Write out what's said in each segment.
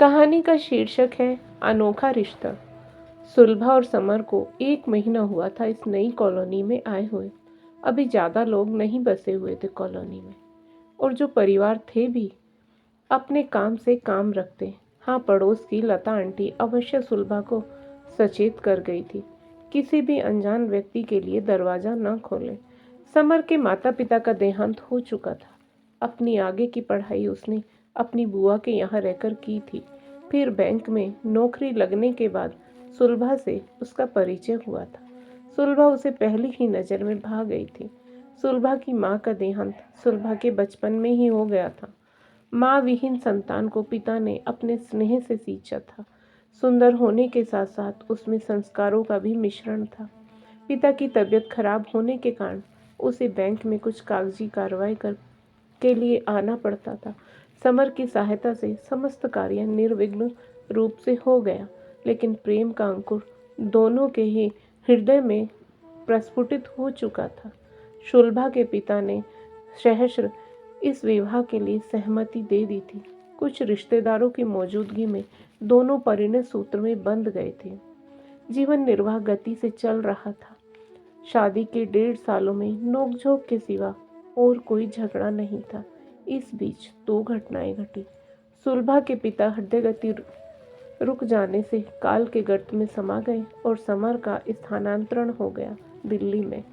कहानी का शीर्षक है अनोखा रिश्ता। सुलभा और समर को 1 महीना हुआ था इस नई कॉलोनी में आए हुए। अभी ज़्यादा लोग नहीं बसे हुए थे कॉलोनी में, और जो परिवार थे भी अपने काम से काम रखते। हाँ, पड़ोस की लता आंटी अवश्य सुलभा को सचेत कर गई थी, किसी भी अनजान व्यक्ति के लिए दरवाज़ा न खोलें। समर के माता पिता का देहांत हो चुका था। अपनी आगे की पढ़ाई उसने अपनी बुआ के यहाँ रहकर की थी। फिर बैंक में नौकरी लगने के बाद सुलभा से उसका परिचय हुआ था। सुलभा उसे पहली ही नज़र में भा गई थी। सुलभा की माँ का देहांत सुलभा के बचपन में ही हो गया था। माँ विहीन संतान को पिता ने अपने स्नेह से सींचा था। सुंदर होने के साथ साथ उसमें संस्कारों का भी मिश्रण था। पिता की तबीयत खराब होने के कारण उसे बैंक में कुछ कागजी कार्रवाई के लिए आना पड़ता था। समर की सहायता से समस्त कार्य निर्विघ्न रूप से हो गया, लेकिन प्रेम का अंकुर दोनों के ही हृदय में प्रस्फुटित हो चुका था। सुलभा के पिता ने सहर्ष इस विवाह के लिए सहमति दे दी थी। कुछ रिश्तेदारों की मौजूदगी में दोनों परिणय सूत्र में बंध गए थे। जीवन निर्वाह गति से चल रहा था। शादी के 1.5 सालों में नोकझोंक के सिवा और कोई झगड़ा नहीं था। इस बीच 2 घटनाएं घटी। सुलभा के पिता हृदय गति रुक जाने से काल के गर्त में समा गए और समर का स्थानांतरण हो गया दिल्ली में।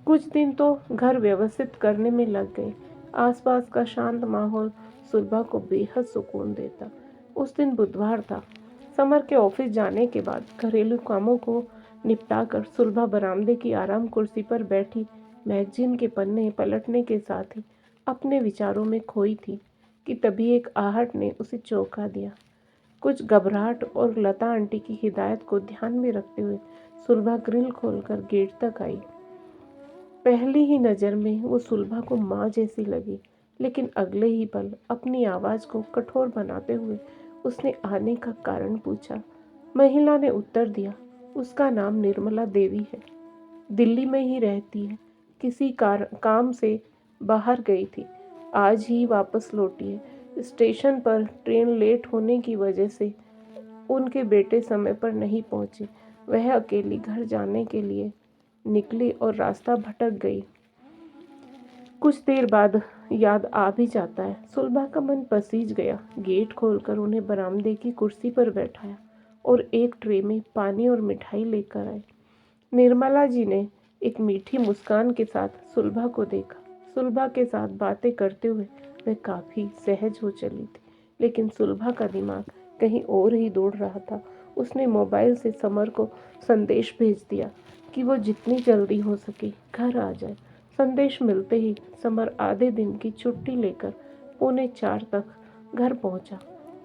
कुछ दिन तो घर व्यवस्थित करने में लग गए। आसपास का शांत माहौल सुलभा को बेहद सुकून देता। उस दिन बुधवार था। समर के ऑफिस जाने के बाद घरेलू कामों को निपटाकर सुलभा बरामदे की आराम कुर्सी पर बैठी मैगजीन के पन्ने पलटने के साथ ही अपने विचारों में खोई थी कि तभी एक आहट ने उसे चौंका दिया। कुछ घबराहट और लता आंटी की हिदायत को ध्यान में रखते हुए सुलभा ग्रिल खोलकर गेट तक आई। पहली ही नज़र में वो सुलभा को माँ जैसी लगी, लेकिन अगले ही पल अपनी आवाज़ को कठोर बनाते हुए उसने आने का कारण पूछा। महिला ने उत्तर दिया, उसका नाम निर्मला देवी है, दिल्ली में ही रहती है, किसी काम से बाहर गई थी, आज ही वापस लौटी है। स्टेशन पर ट्रेन लेट होने की वजह से उनके बेटे समय पर नहीं पहुंचे। वह अकेली घर जाने के लिए निकली और रास्ता भटक गई। कुछ देर बाद याद आ भी जाता है। सुलभा का मन पसीज गया। गेट खोलकर उन्हें बरामदे की कुर्सी पर बैठाया और एक ट्रे में पानी और मिठाई लेकर आए। निर्मला जी ने एक मीठी मुस्कान के साथ सुलभा को देखा। सुलभा के साथ बातें करते हुए वह काफ़ी सहज हो चली थी, लेकिन सुलभा का दिमाग कहीं और ही दौड़ रहा था। उसने मोबाइल से समर को संदेश भेज दिया कि वो जितनी जल्दी हो सके घर आ जाए। संदेश मिलते ही समर आधे दिन की छुट्टी लेकर 3:45 तक घर पहुंचा।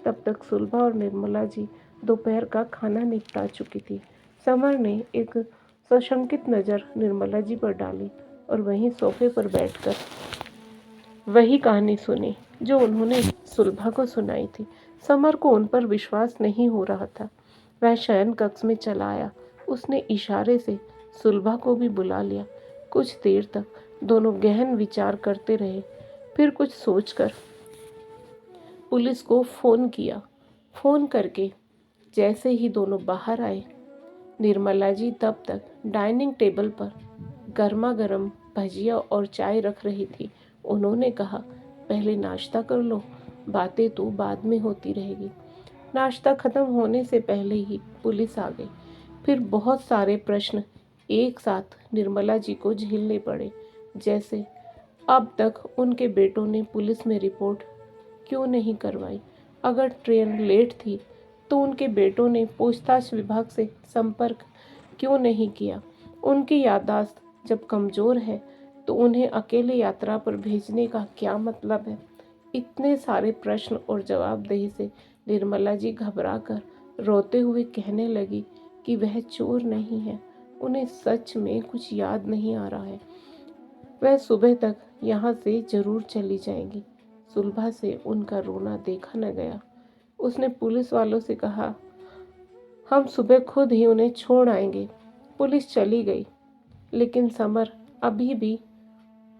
तब तक सुलभा और निर्मला जी दोपहर का खाना निपटा चुकी थी। समर ने एक सशंकित नज़र निर्मला जी पर डाली और वहीं सोफे पर बैठकर वही कहानी सुनी जो उन्होंने सुलभा को सुनाई थी। समर को उन पर विश्वास नहीं हो रहा था। वह शयन कक्ष में चला आया। उसने इशारे से सुलभा को भी बुला लिया। कुछ देर तक दोनों गहन विचार करते रहे। फिर कुछ सोचकर पुलिस को फ़ोन किया। फ़ोन करके जैसे ही दोनों बाहर आए, निर्मला जी तब तक डाइनिंग टेबल पर गर्मा गर्म भजिया और चाय रख रही थी। उन्होंने कहा, पहले नाश्ता कर लो, बातें तो बाद में होती रहेगी। नाश्ता खत्म होने से पहले ही पुलिस आ गई। फिर बहुत सारे प्रश्न एक साथ निर्मला जी को झेलने पड़े, जैसे अब तक उनके बेटों ने पुलिस में रिपोर्ट क्यों नहीं करवाई? अगर ट्रेन लेट थी तो उनके बेटों ने पूछताछ विभाग से संपर्क क्यों नहीं किया? उनकी याददाश्त जब कमज़ोर है तो उन्हें अकेले यात्रा पर भेजने का क्या मतलब है? इतने सारे प्रश्न और जवाबदेही से निर्मला जी घबरा कर रोते हुए कहने लगी कि वह चोर नहीं है, उन्हें सच में कुछ याद नहीं आ रहा है। वह सुबह तक यहाँ से जरूर चली जाएंगी। सुलभा से उनका रोना देखा न गया। उसने पुलिस वालों से कहा, हम सुबह खुद ही उन्हें छोड़ आएंगे। पुलिस चली गई, लेकिन समर अभी भी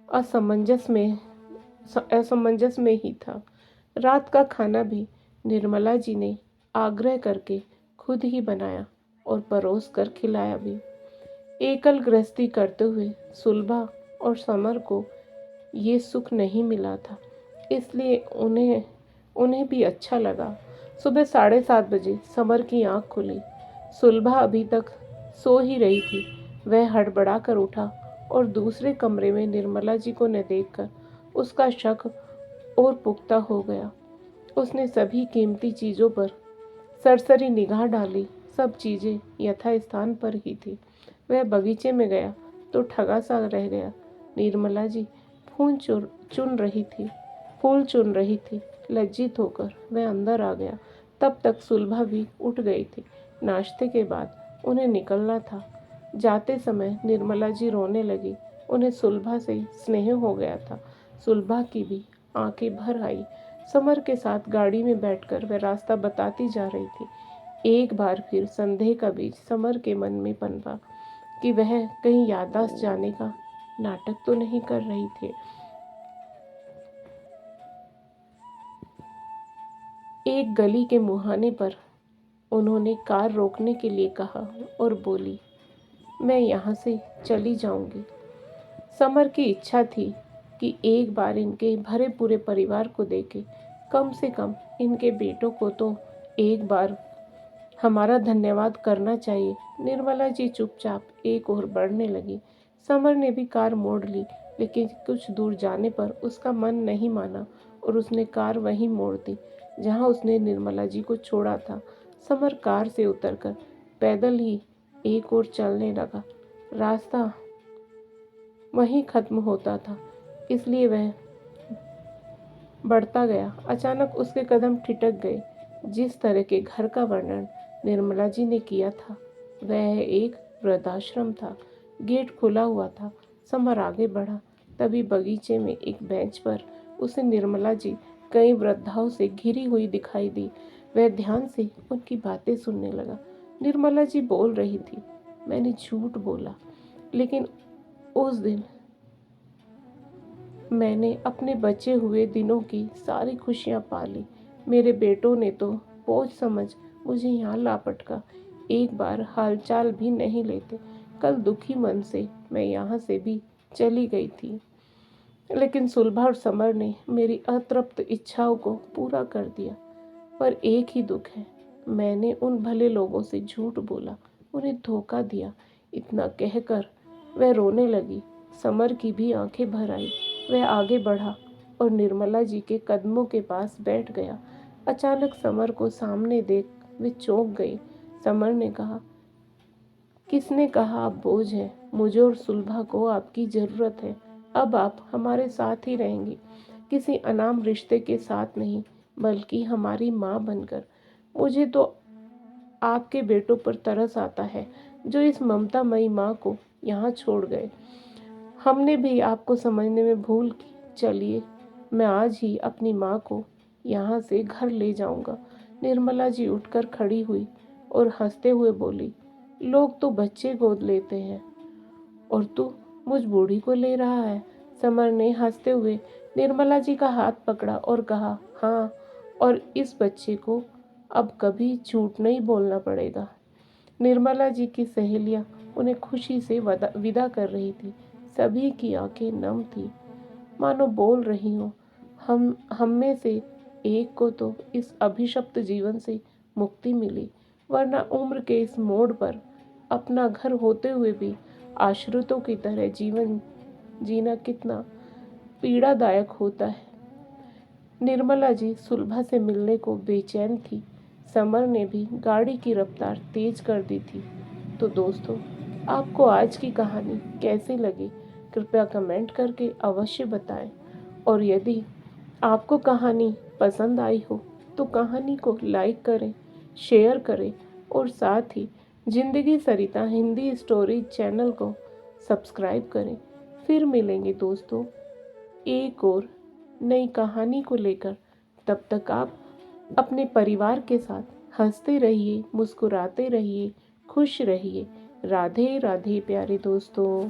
असमंजस में ही था। रात का खाना भी निर्मला जी ने आग्रह करके खुद ही बनाया और परोस कर खिलाया भी। एकल गृहस्थी करते हुए सुलभा और समर को ये सुख नहीं मिला था, इसलिए उन्हें उन्हें भी अच्छा लगा। सुबह 7:30 बजे समर की आंख खुली। सुलभा अभी तक सो ही रही थी। वह हड़बड़ा कर उठा और दूसरे कमरे में निर्मला जी को न देखकर उसका शक और पुख्ता हो गया। उसने सभी कीमती चीज़ों पर सरसरी निगाह डाली। सब चीज़ें यथास्थान पर ही थी। वह बगीचे में गया तो ठगा सा रह गया। निर्मला जी फूल चुन रही थी फूल चुन रही थी। लज्जित होकर वह अंदर आ गया। तब तक सुलभा भी उठ गई थी। नाश्ते के बाद उन्हें निकलना था। जाते समय निर्मला जी रोने लगी। उन्हें सुलभा से स्नेह हो गया था। सुलभा की भी आंखें भर आई। समर के साथ गाड़ी में बैठकर वह रास्ता बताती जा रही थी। एक बार फिर संदेह का बीज समर के मन में पनपा कि वह कहीं याददाश्त जाने का नाटक तो नहीं कर रही थी। एक गली के मुहाने पर उन्होंने कार रोकने के लिए कहा और बोली, मैं यहाँ से चली जाऊंगी। समर की इच्छा थी कि एक बार इनके भरे पूरे परिवार को देखे। कम से कम इनके बेटों को तो एक बार हमारा धन्यवाद करना चाहिए। निर्मला जी चुपचाप एक ओर बढ़ने लगी। समर ने भी कार मोड़ ली, लेकिन कुछ दूर जाने पर उसका मन नहीं माना और उसने कार वहीं मोड़ दी जहां उसने निर्मला जी को छोड़ा था। समर कार से उतरकर पैदल ही एक ओर चलने लगा। रास्ता वहीं खत्म होता था, इसलिए वह बढ़ता गया। अचानक उसके कदम ठिठक गए। जिस तरह के घर का वर्णन निर्मला जी ने किया था वह एक वृद्धाश्रम था। गेट खुला हुआ था। समर आगे बढ़ा। तभी बगीचे में एक बेंच पर उसे निर्मला जी कई वृद्धाओं से घिरी हुई दिखाई दी। वह ध्यान से उनकी बातें सुनने लगा। निर्मला जी बोल रही थी, मैंने झूठ बोला, लेकिन उस दिन मैंने अपने बचे हुए दिनों की सारी खुशियाँ पा ली। मेरे बेटों ने तो बोझ समझ मुझे यहाँ ला पटका। एक बार हालचाल भी नहीं लेते। कल दुखी मन से मैं यहाँ से भी चली गई थी, लेकिन सुलभा और समर ने मेरी अतृप्त इच्छाओं को पूरा कर दिया। पर एक ही दुख है, मैंने उन भले लोगों से झूठ बोला, उन्हें धोखा दिया। इतना कहकर वह रोने लगी। समर की भी आंखें भर आई। वह आगे बढ़ा और निर्मला जी के कदमों के पास बैठ गया। अचानक समर को सामने देख वे चौंक गई। समर ने कहा, किसने कहा आप बोझ हैं? मुझे और सुलभा को आपकी ज़रूरत है। अब आप हमारे साथ ही रहेंगी, किसी अनाम रिश्ते के साथ नहीं, बल्कि हमारी माँ बनकर। मुझे तो आपके बेटों पर तरस आता है जो इस ममतामयी माँ को यहाँ छोड़ गए। हमने भी आपको समझने में भूल की। चलिए, मैं आज ही अपनी माँ को यहाँ से घर ले जाऊँगा। निर्मला जी उठकर खड़ी हुई और हंसते हुए बोली, लोग तो बच्चे गोद लेते हैं और तू मुझ बूढ़ी को ले रहा है। समर ने हंसते हुए निर्मला जी का हाथ पकड़ा और कहा, हाँ, और इस बच्चे को अब कभी झूठ नहीं बोलना पड़ेगा। निर्मला जी की सहेलियां उन्हें खुशी से विदा कर रही थी। सभी की आंखें नम थी, मानो बोल रही हो, हम में से एक को तो इस अभिशप्त जीवन से मुक्ति मिली, वरना उम्र के इस मोड़ पर अपना घर होते हुए भी आश्रितों की तरह जीवन जीना कितना पीड़ादायक होता है। निर्मला जी सुलभा से मिलने को बेचैन थी। समर ने भी गाड़ी की रफ्तार तेज कर दी थी। तो दोस्तों, आपको आज की कहानी कैसी लगी? कृपया कमेंट करके अवश्य बताएं। और यदि आपको कहानी पसंद आई हो तो कहानी को लाइक करें, शेयर करें और साथ ही जिंदगी सरिता हिंदी स्टोरी चैनल को सब्सक्राइब करें। फिर मिलेंगे दोस्तों एक और नई कहानी को लेकर। तब तक आप अपने परिवार के साथ हंसते रहिए, मुस्कुराते रहिए, खुश रहिए। राधे राधे प्यारे दोस्तों।